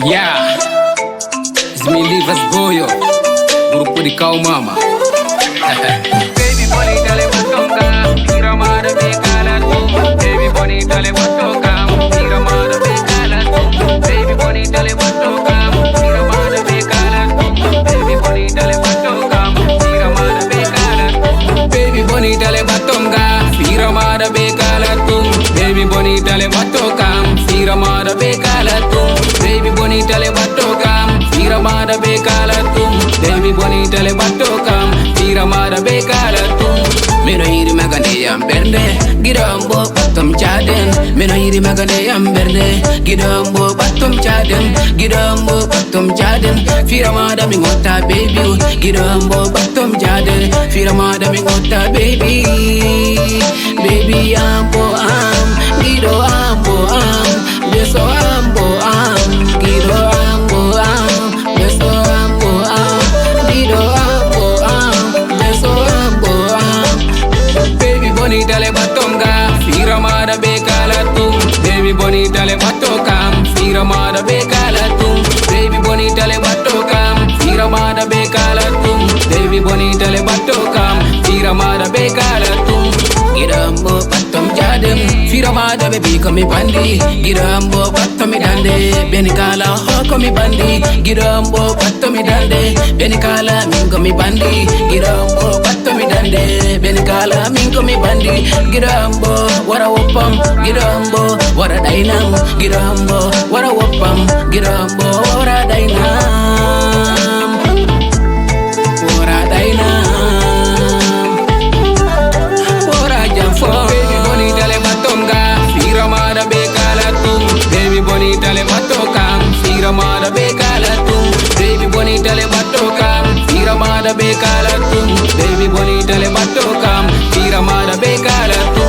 Yeah, Zmiliwas Boyo, grupo de Kau Mama. Baby bonita le toca, tira mara de cala tú. Baby bonita le toca, tira mara de cala tú. Baby bonita le toca, tira mara de cala tú. Baby bonita le toca, tira mara de cala tú. Baby bonita le toca, tira mara de cala tú. Baby bonita le toca, tira mara de cala tú. Baby bonita le toca, tira mara de cala tú. Baby bonita le toca, tira mara de cala tú. Me no hiri magane yam berde, girambo patom chaden. Me no hiri magane yam berde, girambo patom chaden, girambo patom chaden. Fira mada mi ngota baby, girambo patom chaden. Fira mada mi ngota baby, baby ambo am, gido ambo am, beso ambo am, gido ambo am, beso ambo am, gido ambo am, beso ambo am. Baby bonita le batonga, fira mada bekala tu. Baby bonita le batoka, fira mada bekala tu. Baby bonita le batoka, fira mada bekala tu. Baby bonita le batoka, fira mada bekala tu. Girambo batom jadem, fira mada baby komi bandi. Girambo batomi dande, benikala ho komi bandi. Girambo batomi dande, benikala min komi bandi. Girambo batomi dande, benikala min komi bandi. Girambo wara wopam, girambo wara dainam, girambo wara wopam, girambo wara dainam, wara dainam, wara jamfo. Baby bonita le batonga, fira mada bekala tu. Baby bonita le batoka, fira mada bekala tu. Baby bonita le batoka, fira mada bekala tu. Baby bonita le batoka, fira mada bekala tu.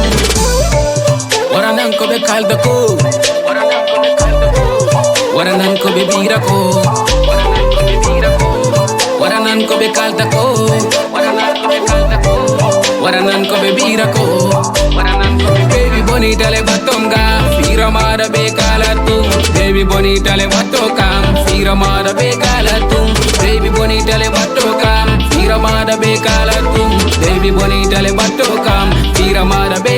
Waranan ko be kalda ko, waranan ko be bira ko, waranan ko be kalda ko, waranan ko be bira ko. Baby bonita le batonga, fira mada bekala tu. Baby bonita le batoka, fira mada bekala tu. Baby bonita le batoka, fira mada bekala tu. Baby bonita le batoka, fira mada bekala tu.